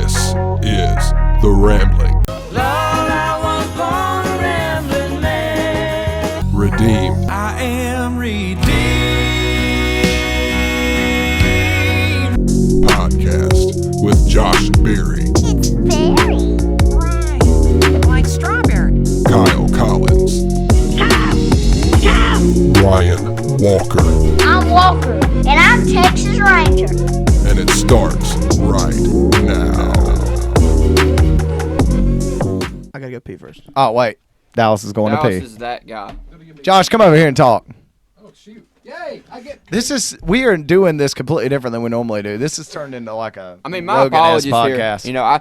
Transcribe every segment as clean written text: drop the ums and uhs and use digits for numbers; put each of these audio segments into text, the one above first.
This is The Rambling. Lord, I was born a rambling man. Redeemed. I am redeemed. Podcast with Josh Berry. It's very right. Like strawberry. Kyle Collins. Ryan Walker. I'm Walker, and I'm Texas Ranger. And it starts right now. I gotta go pee first. Oh, wait. Dallas is going to Dallas pee. is that guy. Josh, come over here and talk. Oh shoot! Yay! I get. We are doing this completely different than we normally do. This has turned into like a I mean, my Rogan-esque apologies podcast. here. You know,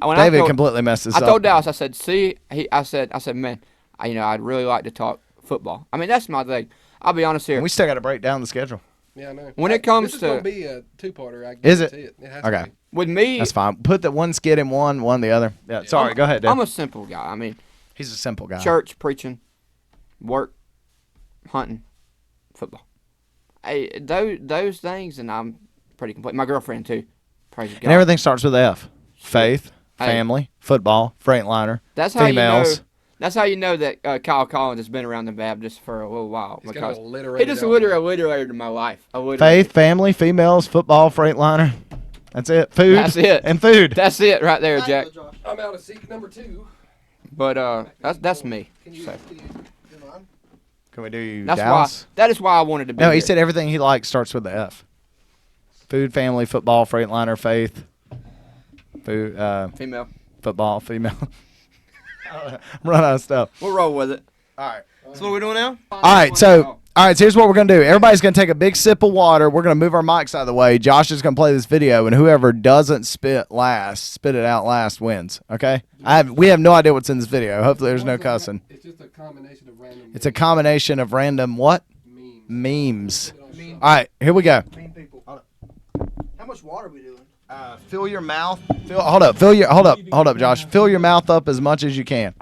when David I told, completely messed this I up. told Dallas, I said, I said, man, I'd really like to talk football. I mean, that's my thing. I'll be honest here. We still got to break down the schedule. Yeah, I know. When it comes this is to- gonna be a two-parter. I Is it? guarantee It has Okay. to be. With me, That's fine. Put the one skid in one the other. Yeah. Sorry. Go ahead, Dave. I'm a simple guy. I mean, He's a simple guy. church, preaching, work, hunting, football. Hey, those things, and I'm pretty complete. My girlfriend too. Praise God. And everything starts with F. Faith, Hey. family, football, Freightliner, That's how females. you know. That's how you know that Kyle Collins has been around the Baptist for a little while. He's Because got alliterated. he just out alliterated my life. Faith, family, females, football, Freightliner. That's it. Food. That's it. And food. That's it right there, Jack. I'm out of seat number 2. But that's me. So, Can we do that's Dallas? why. That is why I wanted to be. No, he here. said everything he likes starts with the F. Food, family, football, Freightliner, faith. Food, female. football, female. I'm running out of stuff. We'll roll with it. All right. So what we doing now? All right, so here's what we're gonna do. Everybody's gonna take a big sip of water. We're gonna move our mics out of the way. Josh is gonna play this video, and whoever doesn't spit it out last wins. Okay? We have no idea what's in this video. Hopefully, there's no cussing. It's just a combination of random. It's a combination of random what? memes. Memes. All right, here we go. Mean people. How much water are we doing? Fill your mouth. Hold up, Josh. Fill your mouth up as much as you can.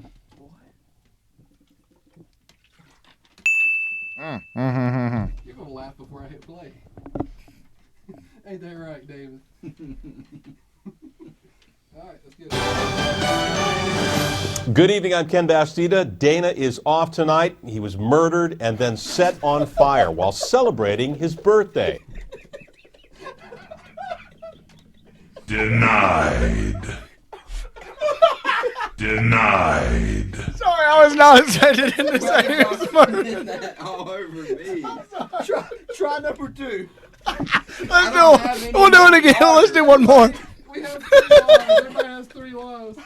You're gonna laugh before I hit play. Ain't that right, David? All right, let's get it. Good evening, I'm Ken Bastida. Dana is off tonight. He was murdered and then set on fire while celebrating his birthday. Denied. Denied. Sorry, I was not expecting him to say he was murdered. That all over me. Try number 2. Let's do it. We'll do it again. Let's do one more. We have 3 lives. Everybody has 3 lives.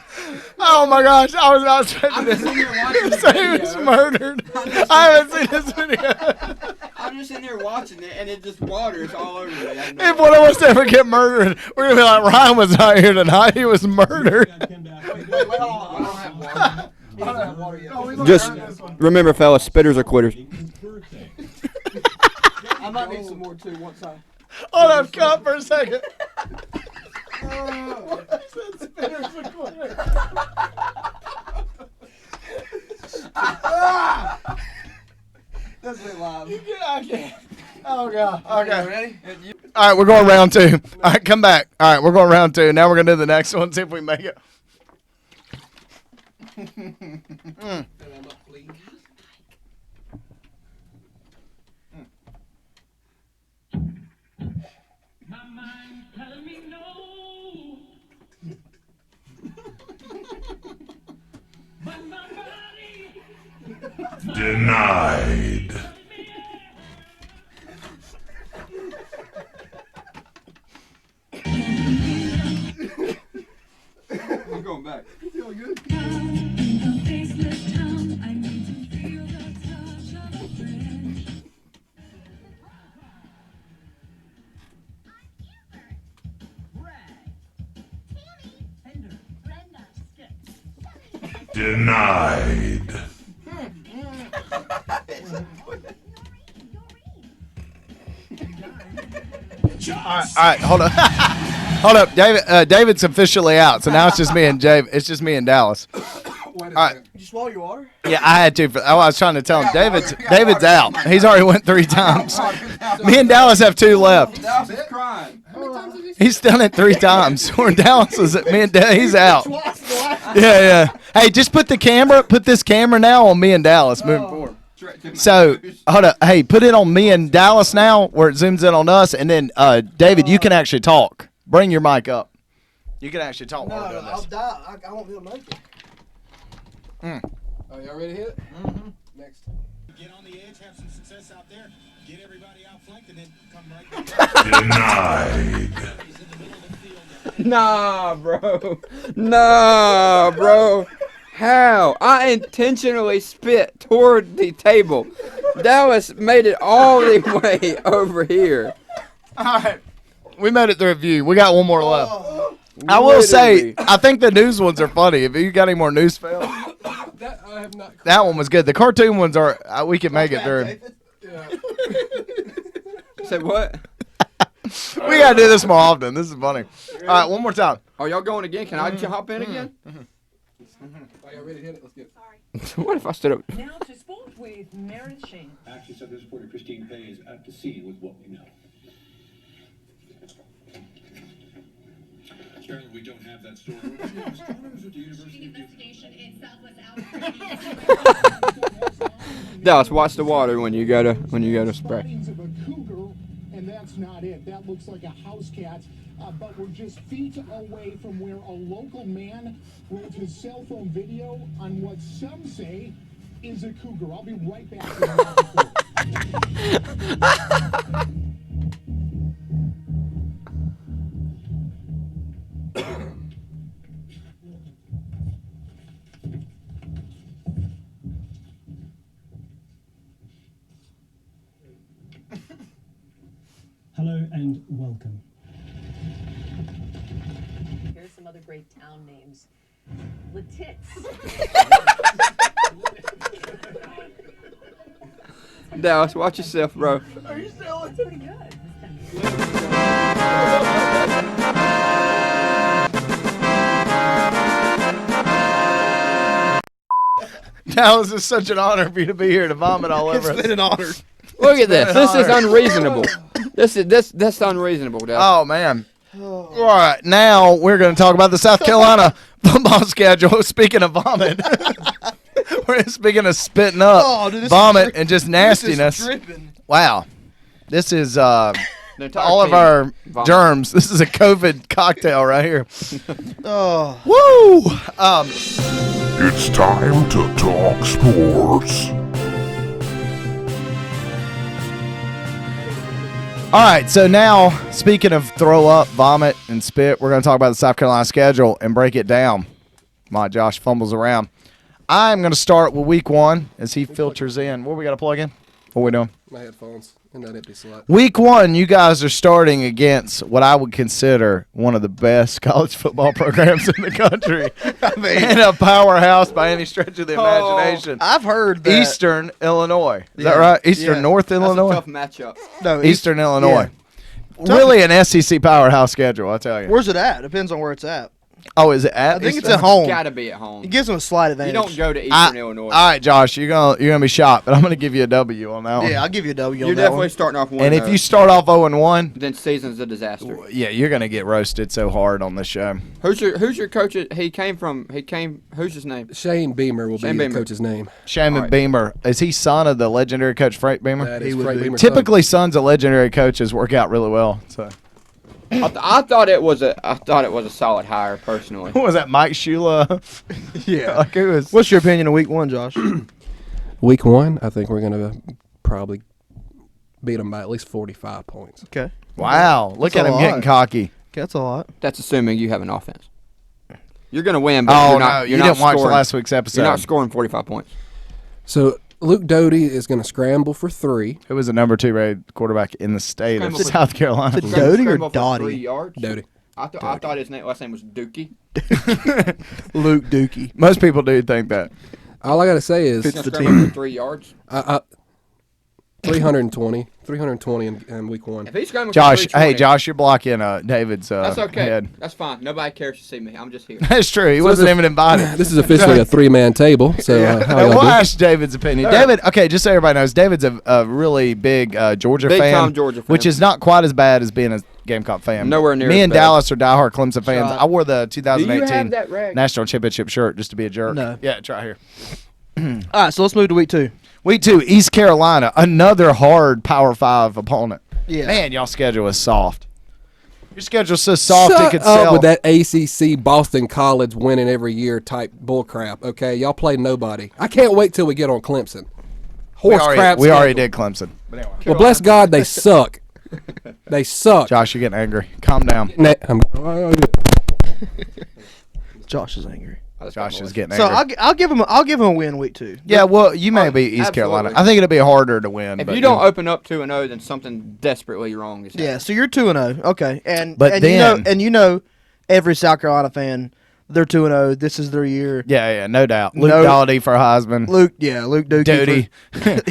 Oh my gosh, I was not expecting just sitting here watching to the say he video. was murdered. I haven't seen this video. I'm just in here watching it, and it just waters all over me. If one of us ever get murdered, we're gonna be like, Ryan was not here tonight. He was murdered. Wait, hold on. I don't have water. I don't have water yet. Just remember, fellas, spitters are quitters. I might need some more too once I. Hold up, cut for a second. That's been live. I can't. Oh god. Okay. Ready? All right, we're going round 2. All right, come back. All right, we're going round 2. Now we're gonna do the next one. See if we make it. Denied. I'm going back. Denied. All right, hold up. Hold up, David. David's officially out, so now it's just me and It's just me and Dallas. Wait a All right. second. Did you swallow your water? Yeah, I had to. I was trying to tell him David's out. He's already went 3 times. Me and Dallas have 2 left. Dallas is crying. How many times have you He's done it 3 times. Where Dallas was at me and he's out. Yeah. Hey, just put this camera now on me and Dallas moving forward. So, hold up. Hey, put it on me and Dallas now where it zooms in on us. And then, David, you can actually talk. Bring your mic up. You can actually talk while we're doing I'll this. die. I won't be able to make it. Oh, y'all ready to hit it? Mm-hmm. Next. Get on the edge, have some success out there, get everybody outflanked, and then come right back. Denied. Nah, bro. How? I intentionally spit toward the table. Dallas made it all the way over here. All right. We made it through a few. We got one more left. I will say, I think the news ones are funny. If you got any more news, Phil? That I have not. That one was good. The cartoon ones are, we can make it through. Yeah. Say what? We got to do this more often. This is funny. All right, one more time. Are y'all going again? Can I hop in again? Are y'all ready to hit it? Let's get it. What if I stood up? Now to sport with Meredith Shane. Actually, Southern reporter Christine Pay is out to sea with what we know. Apparently, we don't have that story. Astronomers at the University of Investigation in Southwest Alabama. Dallas, watch the water when you go to spray. Sightings of a cougar, and that's not it. That looks like a house cat, but we're just feet away from where a local man rolled his cell phone video on what some say is a cougar. I'll be right back. Hello and welcome. Here's some other great town names. Letitz. Dallas, watch yourself, bro. That's pretty good. Dallas, it's such an honor for you to be here to vomit all over us. It's been an honor. Look at this. This is unreasonable. That's unreasonable, Dallas. Oh, man. All right, now we're going to talk about the South Carolina football schedule. Speaking of vomit, we're speaking of spitting up, vomit, and just nastiness. Wow. This is all of our germs. This is a COVID cocktail right here. Woo! It's time to talk sports. All right, so now, speaking of throw up, vomit, and spit, we're going to talk about the South Carolina schedule and break it down while Josh fumbles around. I'm going to start with week 1 as he filters in. What we got to plug in? What are we doing? My headphones and that empty slot. Week 1, you guys are starting against what I would consider one of the best college football programs in the country. And a powerhouse by any stretch of the imagination. I've heard that. Eastern Illinois. Is that right? Eastern North That's Illinois? a tough matchup. No, Eastern Illinois. Really an SEC powerhouse schedule, I'll tell you. Where's it at? Depends on where it's at. Oh, is it at? I think Eastern? it's at home. Gotta be at home. It gives them a slight advantage. You don't go to Eastern Illinois. All right, Josh, you're gonna be shocked, but I'm gonna give you a W on that one. Yeah, I'll give you a W on You're that definitely one. starting off 1-0. And if you start off 0-1, then season's a disaster. yeah, you're gonna get roasted so hard on this show. Who's your coach? Who's his name? Shane Beamer will Shane be Beamer. the coach's name. Shaman All right. Beamer, is he son of the legendary coach Frank Beamer? That is would Frank be. Beamer's Typically, sons of legendary coaches work out really well. So, I thought it was a solid hire personally. what was that, Mike Shula? Yeah. Like it was. What's your opinion of week 1, Josh? Week 1, I think we're gonna probably beat them by at least 45 points. Okay. Wow, look That's at a him getting lot. cocky. That's a lot. That's assuming you have an offense. You're gonna win, but Oh you're not. no, You're you not didn't watch scoring, last week's episode. You're not scoring 45 points. So Luke Doty is gonna scramble for 3. Who was the number 2 rated quarterback in the state of Scramble for- South Carolina? Is it Doty or Scramble for Dottie? 3 yards? Doty. I thought his last name was Dookie. Luke Dookie. Most people do think that. All I gotta say is He's gonna scramble for 3 yards. 320 in week 1. If he's going Josh, for 320, hey, Josh, you're blocking David's that's okay. head. That's fine. Nobody cares to see me. I'm just here. That's true. He wasn't even invited. This is officially a 3-man table. So how Hey, y'all we'll do? ask David's opinion. David, okay, just so everybody knows, David's a really big Georgia Big fan, time Georgia fan. which is not quite as bad as being a Gamecock fan. Nowhere near Me as and bad. Dallas are diehard Clemson fans. Shot. I wore the Do you have 2018 that rag? National Championship shirt just to be a jerk. No. Yeah, it's right here. All right, so let's move to week 2. Week 2, East Carolina, another hard Power 5 opponent. Yeah. Man, y'all schedule is soft. Your schedule's so soft it Shut could up sell. with that ACC Boston College winning every year type bullcrap. Okay, y'all play nobody. I can't wait till we get on Clemson. Horse crap. We already schedule. did Clemson. But anyway. Well, bless God, they suck. They suck. Josh, you're getting angry. Calm down. Josh is angry. Josh is getting So angry. I'll give him a win week 2. Yeah, well, you may be East absolutely. Carolina. I think it'll be harder to win. If but you don't open up 2-0, then something desperately wrong is Yeah, happening. so you're 2-0. Okay. And But and then- you know every South Carolina fan, they're 2-0. This is their year. Yeah, no doubt. Luke No- Doty for Heisman. Luke Duty. Duty.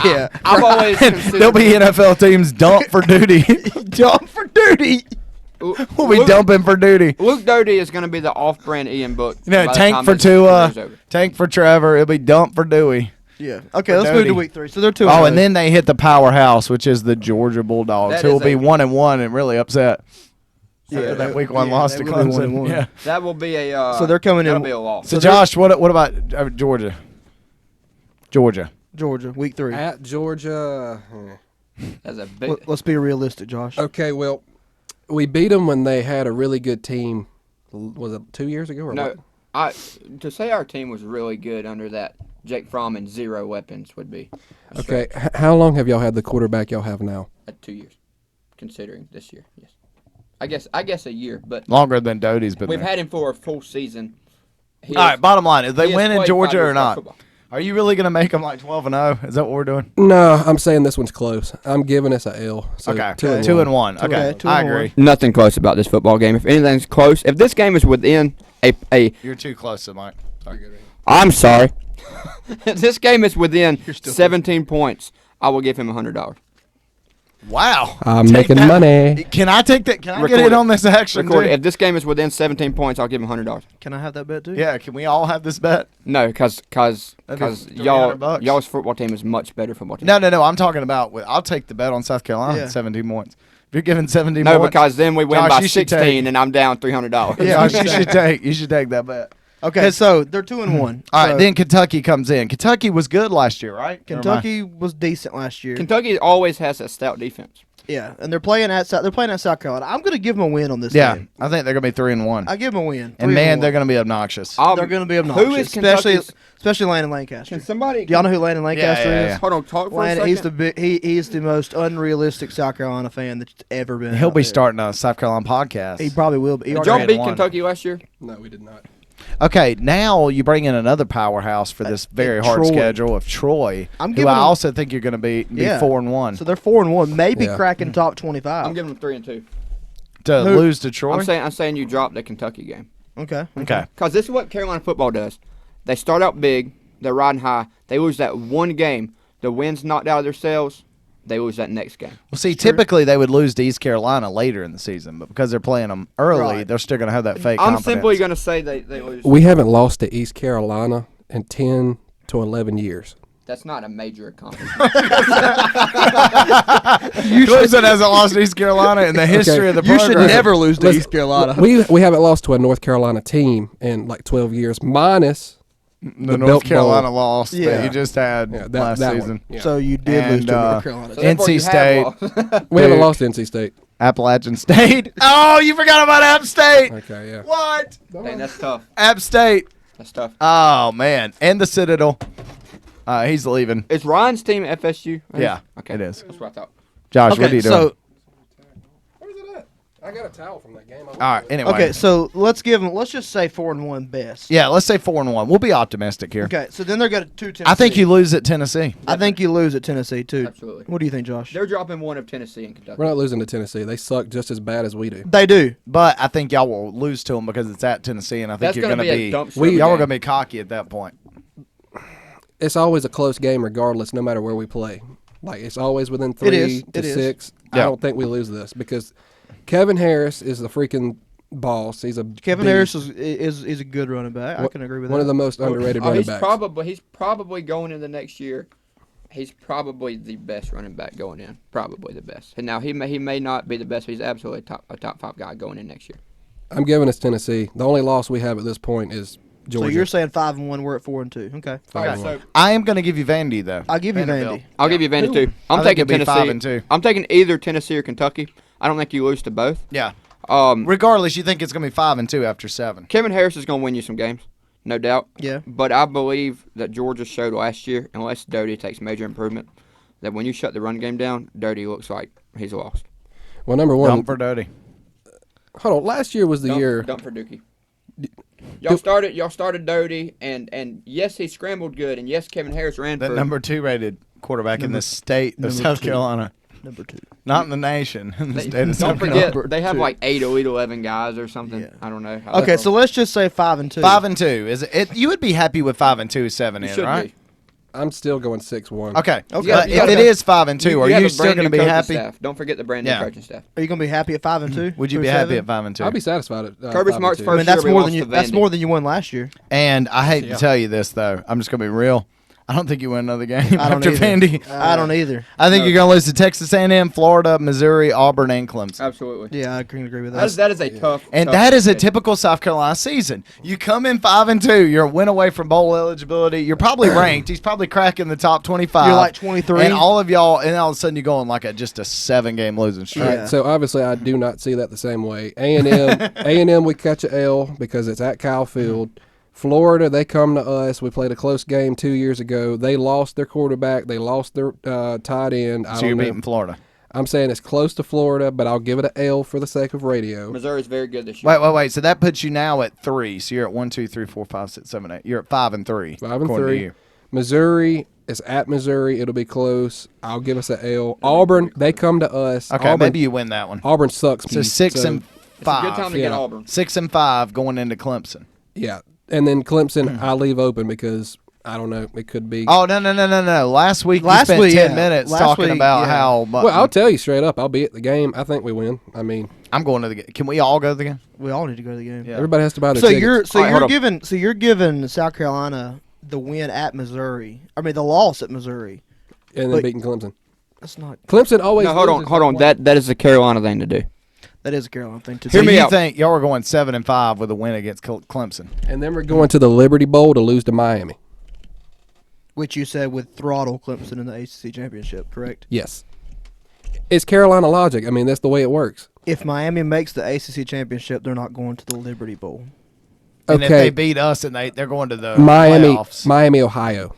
Yeah. I've always considered There'll be NFL teams dump for duty. Jump for duty. We'll be dumping for duty. Luke Doty is going to be the off-brand Ian Book. You know, by the tank time for this career's Tua, over. tank for Trevor. It'll be dump for Dewey. Yeah. Okay, For let's move to Doty. week 3. So they're 2-0. Oh, and then they hit the powerhouse, which is the Georgia Bulldogs, That who will is be a- 1-1 and really upset. Yeah, that week 1 yeah, loss they to will be Clemson. 1-1. Yeah. That will be a. So they're coming in- That'll be a loss. So Josh, what about Georgia? Georgia. Georgia, week 3. At Georgia. As a big. Let's be realistic, Josh. Okay, well, we beat them when they had a really good team. Was it 2 years ago or No, what? to say our team was really good under that Jake Fromm and 0 weapons would be. a Okay, stretch. how long have y'all had the quarterback y'all have now? At 2 years, considering this year, yes. I guess a year, but Longer than Doty's been we've there. had him for a full season. He All has- right, bottom line, if they he has win in played 5 Georgia years or of not? football. Are you really going to make them like 12-0? Is that what we're doing? No, I'm saying this one's close. I'm giving us a L. So Okay, 2-1. 2-1. Okay, Okay, 2-1. I agree. Nothing close about this football game. If anything's close, if this game is within a You're too close to Mike. Sorry. I'm sorry. If this game is within 17 points, I will give him $100. Wow. I'm Take making that. money. Can I take that? Can I Record get in it. on this action? Record too? it. If this game is within 17 points, I'll give him $100. Can I have that bet too? Yeah, can we all have this bet? No, because That'd be $300. y'all's football team is much better football team. No. I'm talking about. I'll take the bet on South Carolina. Yeah. 17 points. If you're giving 17 No, points, because then we win Josh, by you should 16 take- and I'm down $300. yeah, you should take that bet. Okay, so they're 2-1. All right, So then Kentucky comes in. Kentucky was good last year, right? Kentucky was decent last year. Kentucky always has a stout defense. Yeah, and they're playing at South Carolina. I'm going to give them a win on this Yeah, game. I think they're gonna be 3-1. I give them a win. And man, they're 3-1. gonna be obnoxious. They're going to be obnoxious. Who is especially Landon Lancaster. Can somebody? Do y'all know who Landon Lancaster yeah. is? Hold on, talk for Landon, a he's second. he's the most unrealistic South Carolina fan that's ever been. He'll out be there. starting a South Carolina podcast. He probably will be. He Did already y'all had beat one. Kentucky last year? No, we did not. Okay, now you bring in another powerhouse for this very hard Troy. schedule of Troy, I'm who giving I them- also think you're going to be Yeah. 4-1 So they're 4-1, maybe Yeah. cracking top 25. I'm giving them 3-2. to who- lose to Troy. I'm saying you drop the Kentucky game. Okay. Okay, Because this is what Carolina football does. They start out big, they're riding high. They lose that one game. The wind's knocked out of their sails. They lose that next game. well, see, typically they would lose to East Carolina later in the season, but because they're playing them early, Right. they're still going to have that fake I'm confidence. simply going to say they lose. We haven't lost to East Carolina in 10 to 11 years. That's not a major accomplishment. Clemson hasn't lost to East Carolina in the history of the You program. should never lose to Listen, East Carolina. We haven't lost to a North Carolina team in like 12 years, minus the the North Belt Carolina Bowl. loss that Yeah. you just had Yeah, last that season. one. Yeah. So you did lose And, to North Carolina. So therefore NC you have State. lost. We haven't Dude. lost to NC State. Appalachian State. Oh, you forgot about App State. Okay, yeah. What? Dang, that's tough. App State. That's tough. Oh man, and the Citadel. He's leaving. Is Ryan's team at FSU? Yeah, Okay. it is. That's what I thought. Josh, what are you doing? so Where's it at? I got a towel from that game. all right. Anyway. okay, so let's give them. Let's just say 4-1 best. Yeah, let's say 4-1. We'll be optimistic here. Okay, so then they're going to 2 Tennessee. I think you lose at Tennessee. I think you lose at Tennessee too. Absolutely. What do you think, Josh? They're dropping one of Tennessee and Kentucky. We're not losing to Tennessee. They suck just as bad as we do. They do. But I think y'all will lose to them because it's at Tennessee, and I think That's you're gonna going to be a be. dumpster of a Y'all are game. going to be cocky at that point. It's always a close game regardless, no matter where we play. Like it's always within 3 is. to It is. 6. Yeah. I don't think we lose this because Kevin Harris is the freaking boss. He's a Kevin beast. Harris is a good running back. I can agree with that. One of the most underrated running he's backs. He's probably going into next year. He's probably the best running back going in. Probably the best. And now he may not be the best, but he's absolutely a top 5 guy going in next year. I'm giving us Tennessee. The only loss we have at this point is So Georgia. you're saying 5-1, we're at 4-2. Okay. All right, so I am going to give you Vandy though. I'll give you Vanderbilt. Vandy. I'll give you Vandy too. I'm I think taking it'll be Tennessee. 5-2. I'm taking either Tennessee or Kentucky. I don't think you lose to both. Yeah. Um, Regardless, you think it's going to be 5-2 after 7. Kevin Harris is going to win you some games, no doubt. Yeah. But I believe that Georgia showed last year, unless Doty takes major improvement, that when you shut the run game down, Doty looks like he's lost. well, number one. Dump for Doty. Hold on. Last year was the year. Dump for Dookie. Y'all started Doty, and yes, he scrambled good, and yes, Kevin Harris ran That for number 2 rated quarterback in the state of South Carolina. Number 2. Not in the nation. In the state of Don't South forget, Carolina. they have like 8 Elite 11 guys or something. Yeah. I don't know. Okay, so let's just say 5-2. 5-2 is it? You would be happy with 5-2, 7 you in, should right? be. I'm still going 6-1. Okay. Okay. But You if gotta- it is 5-2, You are have you a still brand going to new be coaching happy? Staff. Don't forget the brand new Yeah. coaching staff. Are you going to be happy at 5-2? Would you through be happy 7? at 5-2? I'll be satisfied at Kirby 5-2. Smart's I first mean, that's year we more lost than you. to That's Vandy. more than you won last year. And I hate Yeah. to tell you this though, I'm just going to be real. I don't think you win another game I don't after either. Vandy. I don't either. I think you're going to lose to Texas A&M, Florida, Missouri, Auburn, and Clemson. Absolutely. Yeah, I can agree with that. That is a tough. And tough that is a schedule. typical South Carolina season. You come in 5-2, you're a win away from bowl eligibility. You're probably ranked. He's probably cracking the top 25. You're like 23. And all of y'all, and all of a sudden you go on like just a 7-game losing streak. All Yeah. right, so obviously I do not see that the same way. A&M we catch a L because it's at Kyle Field. Florida, they come to us. We played a close game 2 years ago. They lost their quarterback. They lost their tight end. So you're beating Florida. I'm saying it's close to Florida, but I'll give it an L for the sake of radio. Missouri's very good this year. Wait. So that puts you now at 3. So you're at 1, 2, 3, 4, 5, 6, 7, 8. You're at 5-3. 5-3. Missouri is at Missouri. It'll be close. I'll give us an L. Auburn, they come to us. Okay, Auburn, maybe you win that one. Auburn sucks. So me, 6 and It's a 5. good time to get Yeah. Auburn. 6 and 5 going into Clemson. Yeah, and then Clemson I leave open because I don't know. It could be. Oh no! Last week you Last spent week, 10 yeah. minutes Last talking week, about yeah. how. Well, I'll tell you straight up. I'll be at the game. I think we win. I mean, I'm going to the game. Can we all go to the game? We all need to go to the game. Yeah. everybody has to buy their So tickets. All right, hold on. you're giving South Carolina the win at Missouri. I mean the loss at Missouri. and then but- beating Clemson. That's not. Clemson always. No, hold loses on. by one. That is a Carolina thing to do. That is a Carolina thing to So Hear me you out. think y'all are going 7 and 5 with a win against Clemson? And then we're going to the Liberty Bowl to lose to Miami. which you said would throttle Clemson in the ACC championship, correct? Yes. It's Carolina logic. I mean, that's the way it works. If Miami makes the ACC championship, they're not going to the Liberty Bowl. And if Okay. they beat us and they're going to the Miami, playoffs Miami, Ohio.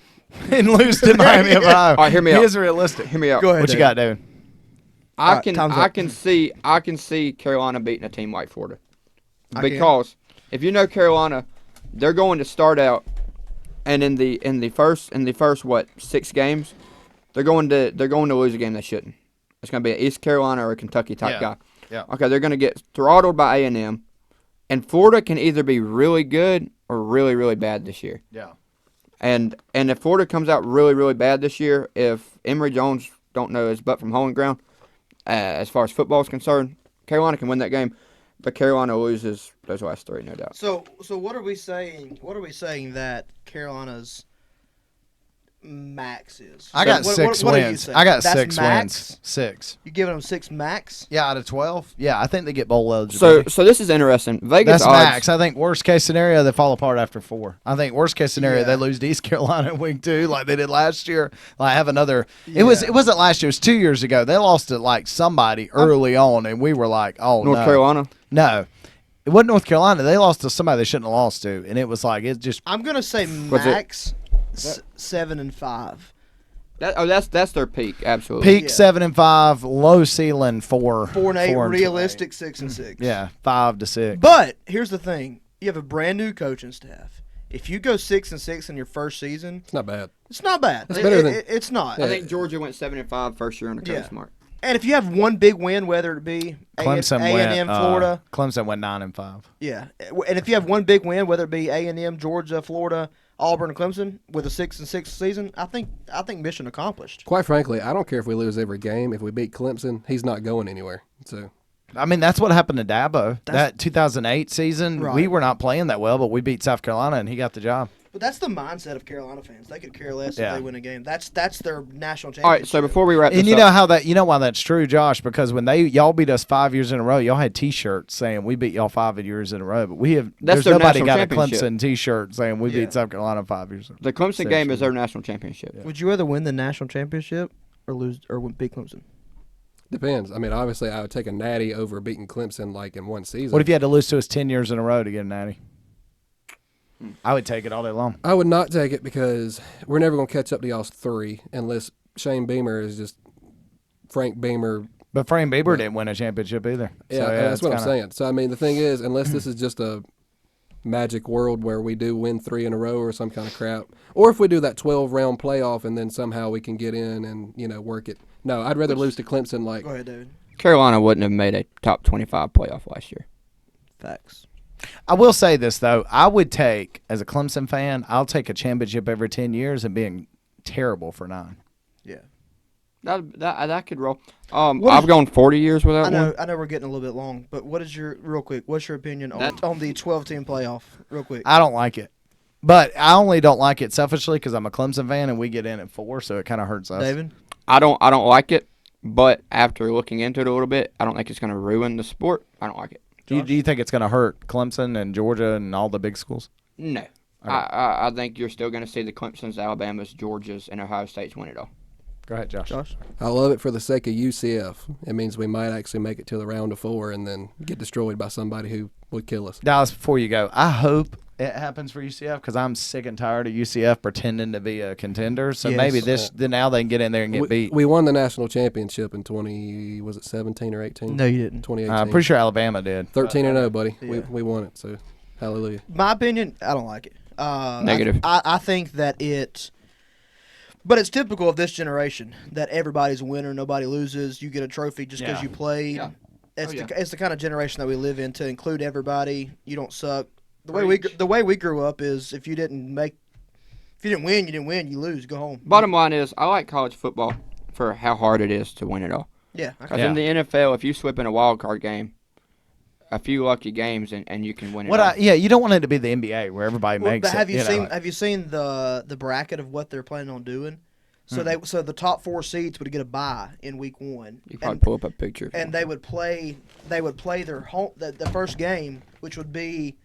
and lose to Miami of Ohio. All right, hear me out. Here's realistic. Hear me out. Go ahead. What you Dave. got, David? I right, can time's I up. can see Carolina beating a team like Florida. I can. Because if you know Carolina, they're going to start out and in the first what, 6 games, they're going to lose a game they shouldn't. It's going to be an East Carolina or a Kentucky type guy. Yeah. Okay, they're going to get throttled by A&M, and Florida can either be really good or really, really bad this year. Yeah. And if Florida comes out really, really bad this year, if Emory Jones don't know his butt from hole in the ground, as far as football is concerned, Carolina can win that game, but Carolina loses those last 3, no doubt. So what are we saying? What are we saying that Carolina's max is? I got What- 6 what are you wins. saying? I got That's 6 max? wins. 6. You giving them 6 max? Yeah, out of 12. Yeah, I think they get bowl So eligibility. this is interesting. Vegas That's odds. max. I think worst case scenario they fall apart after 4. I think worst case scenario Yeah. they lose to East Carolina in week 2 like they did last year. Like have another. It wasn't last year. It was 2 years ago. They lost to like somebody early on, and we were like, oh North no. Carolina. No, it wasn't North Carolina. They lost to somebody they shouldn't have lost to, and it was like it just. I'm gonna say What's it? max 7 and 5. That's their peak. Absolutely. Peak 7 and 5, low ceiling 4. 4 and 8, 4 and realistic 6 and 6. Yeah, 5 to 6. But here's the thing: you have a brand new coaching staff. If you go 6 and 6 in your first season, It's not bad. it's not bad. It's better than- It's not. I think Georgia went 7-5 first year under Coach Yeah. Smart. And if you have one big win, whether it be Clemson A&M, went. Florida, Clemson went 9 and 5. yeah, and if you have one big win, whether it be A&M, Georgia, Florida, Auburn and Clemson with a 6-6 season, I think mission accomplished. Quite frankly, I don't care if we lose every game. If we beat Clemson, he's not going anywhere. So. I mean, that's what happened to Dabo. That 2008 season, Right. we were not playing that well, but we beat South Carolina, and he got the job. But that's the mindset of Carolina fans. They could care less Yeah. if they win a game. That's their national championship. All right, so before we wrap this And you up, know why that's true, Josh? Because when y'all beat us 5 years in a row, y'all had T-shirts saying we beat y'all 5 years in a row. But there's their nobody national got a championship. Clemson T-shirt saying we beat South Carolina 5 years. the Clemson game is their national championship. Would you rather win the national championship or beat Clemson? Depends. I mean, obviously, I would take a natty over beating Clemson like in one season. What if you had to lose to us 10 years in a row to get a natty? I would take it all day long. I would not take it because we're never going to catch up to y'all's 3 unless Shane Beamer is just Frank Beamer. But Frank Beamer didn't win a championship either. Yeah, So, that's what I'm saying. So, I mean, the thing is, unless this is just a magic world where we do win 3 in a row or some kind of crap, or if we do that 12-round playoff and then somehow we can get in and, work it. No, I'd rather lose to Clemson like. Go ahead, David. Carolina wouldn't have made a top 25 playoff last year. Facts. I will say this, though. I would take, as a Clemson fan, I'll take a championship every 10 years and being terrible for 9. Yeah. That could roll. I've gone 40 years without one. I know we're getting a little bit long, but what's your opinion on the 12-team playoff, real quick? I don't like it. But I only don't like it selfishly because I'm a Clemson fan and we get in at 4, so it kind of hurts us. David? I don't like it, but after looking into it a little bit, I don't think it's going to ruin the sport. I don't like it. Do you think it's going to hurt Clemson and Georgia and all the big schools? No. Okay. I think you're still going to see the Clemsons, Alabamas, Georgias, and Ohio States win it all. Go ahead, Josh. I love it for the sake of UCF. It means we might actually make it to the round of 4 and then get destroyed by somebody who would kill us. Dallas, before you go, I hope it happens for UCF because I'm sick and tired of UCF pretending to be a contender. So Yes. maybe then now they can get in there and get beat. We won the national championship in 17 or 18? No, you didn't. 2018. I'm pretty sure Alabama did. 13-0, buddy. Yeah. We won it, so hallelujah. My opinion, I don't like it. Negative. I think that but it's typical of this generation that everybody's a winner, nobody loses. You get a trophy just because you played. Yeah. It's the kind of generation that we live in to include everybody. You don't suck. The way we grew up is if you didn't win, you didn't win. You lose, go home. Bottom line is, I like college football for how hard it is to win it all. Yeah. Because in the NFL, if you slip in a wild card game, a few lucky games and you can win it all. You don't want it to be the NBA where everybody makes but have it. Have you seen the bracket of what they're planning on doing? So the top 4 seeds would get a bye in week 1. You probably pull up a picture. And they would play their home the first game, which would be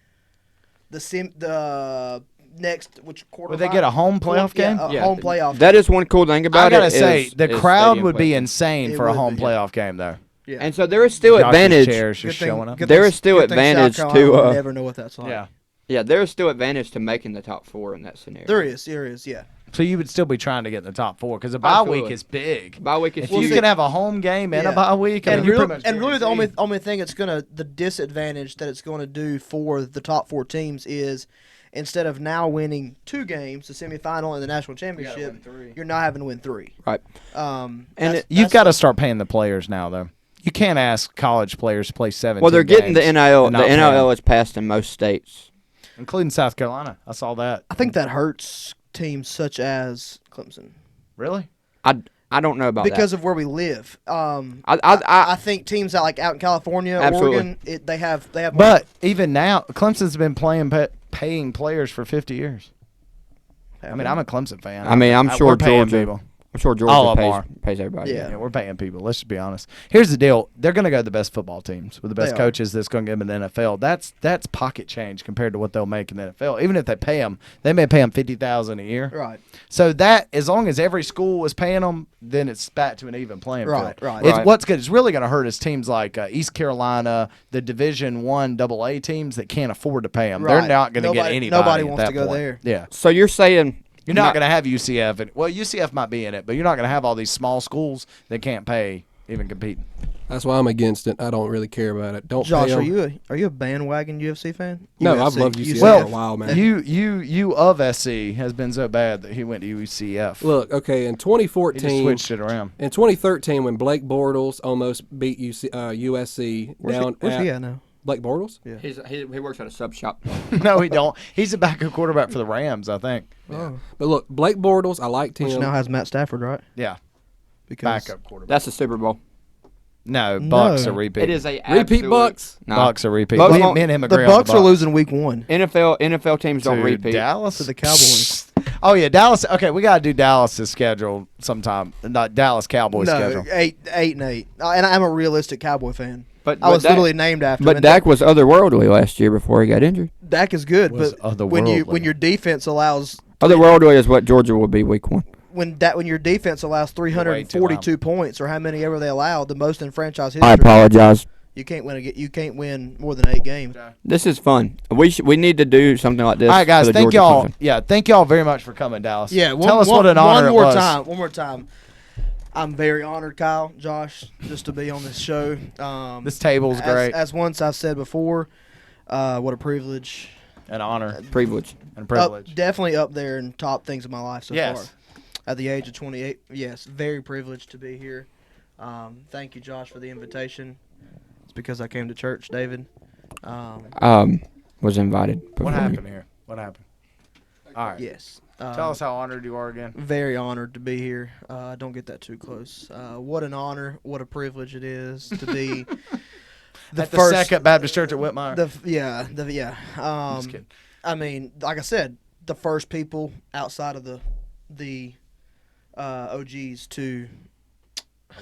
the next quarter. Would they get a home playoff game? Yeah, home playoff. That is one cool thing about it. I gotta say, the crowd stadium would be play. insane It for a would home be. playoff game, though. Yeah. And so there is still Josh's advantage. chairs just showing up. There is still advantage South to. Carolina would never know what that's like. Yeah. Yeah, there is still advantage to making the top 4 in that scenario. There is. Yeah. So you would still be trying to get in the top 4 because a bye week Absolutely. is big. Bye week is If huge. you can have a home game and a bye week, And, you're really, pretty much the guaranteed. only thing the disadvantage that it's going to do for the top 4 teams is instead of now winning 2 games, the semifinal and the national championship, you're not having to win 3. Right. You've got to start paying the players now, though. You can't ask college players to play 17 Well, they're getting the games NIL. and The not pay NIL them, is passed in most states. including South Carolina. I saw that. I think that hurts teams such as Clemson Really? I don't know about because that. of where we live. I think teams out in California, Absolutely. Oregon, they have. But even now, Clemson's been paying players for 50 years. I mean, I'm a Clemson fan. I'm sure we're paying Georgia. people. I'm sure All of them Georgia are. pays everybody. Yeah. Yeah, we're paying people. Let's just be honest. Here's the deal: they're going to go to the best football teams with the best They are. coaches. That's going to give them in the NFL. That's pocket change compared to what they'll make in the NFL. Even if they pay them, they may pay them $50,000 a year. Right. So that as long as every school is paying them, then it's back to an even playing Right, field. right. It's Right. what's good. It's really going to hurt is teams like East Carolina, the Division I AA teams that can't afford to pay them. They're Right. not going to get Nobody- anybody. nobody at wants that to go point. there. Yeah. So you're saying You're not going to have UCF. Well, UCF might be in it, but you're not going to have all these small schools that can't pay even competing. That's why I'm against it. I don't really care about it. Don't Josh, pay 'em. are you a bandwagon UFC fan? No, UFC. I've loved UCF Well, for a while, man. You of SC has been so bad that he went to UCF. Look, okay, in he 2014, just switched it around. in 2013, when Blake Bortles almost beat USC Where's down he at at now? Blake Bortles? Yeah. He works at a sub shop. No, he don't. He's a backup quarterback for the Rams, I think. Oh. But look, Blake Bortles, I liked him. Which now has Matt Stafford, right? Yeah, Because backup quarterback. That's the Super Bowl. No, Bucks No. are repeat. It is a Repeat absolute- Bucks. No. Bucks are repeat. Bucks Me won't- and him the agree Bucks on are the losing week 1 NFL teams don't to repeat. Dallas to the Cowboys. Oh yeah, Dallas. Okay, we gotta do Dallas's schedule sometime. Not Dallas Cowboys No, schedule. 8-8. And I'm a realistic Cowboy fan. But I was Dak- literally named after him. But and Dak was otherworldly last year before he got injured. Dak is good, Was but when otherworldly. your defense allows Otherworldly is what Georgia will be week 1. when your defense allows 342 points or how many ever they allowed, the most in franchise history. I apologize. You can't win more than 8 games. This is fun. We need to do something like this. All right, guys. for the Thank Georgia y'all. Clemson. Yeah, thank y'all very much for coming, Dallas. Yeah, tell us what an honor one more it was. time. One more time. I'm very honored, Kyle, Josh, just to be on this show. This table's great. As once I've said before, what a privilege. An honor Privilege. and a privilege. Definitely up there in top things of my life so Yes. far. At the age of 28, yes, very privileged to be here. Thank you, Josh, for the invitation. It's because I came to church, David. Was invited. What before me. happened here? What happened? All right. Yes. Tell us how honored you are again. Very honored to be here. Don't get that too close. What an honor, what a privilege it is to be At the Second Baptist Church at Whitmire. Just kidding. I mean, like I said, the first people outside of the OGs to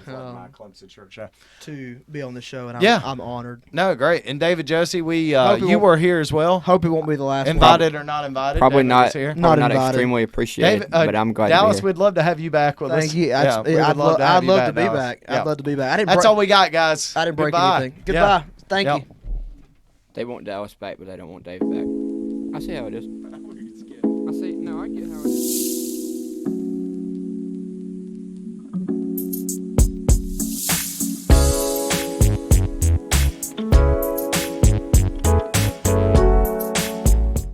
my Clemson church. Yeah. to be on the show, and Yeah. I'm honored. No, great. And David Josey, we Hope it you won't- were here as well. Hope it won't be the last one. Invited or not invited? Probably David not. was here. Probably Not not invited. extremely appreciated. David, but I'm glad Dallas, to be here. we'd love to have you back with us. Thank you. Yeah, we would I'd love to have I'd you love back, to be Dallas. back. Yeah. I'd love to be back. I didn't. That's break, all we got, guys. I didn't break Goodbye. anything. Yeah. Goodbye. Thank Yep. you. They want Dallas back, but they don't want David back. I see how it is.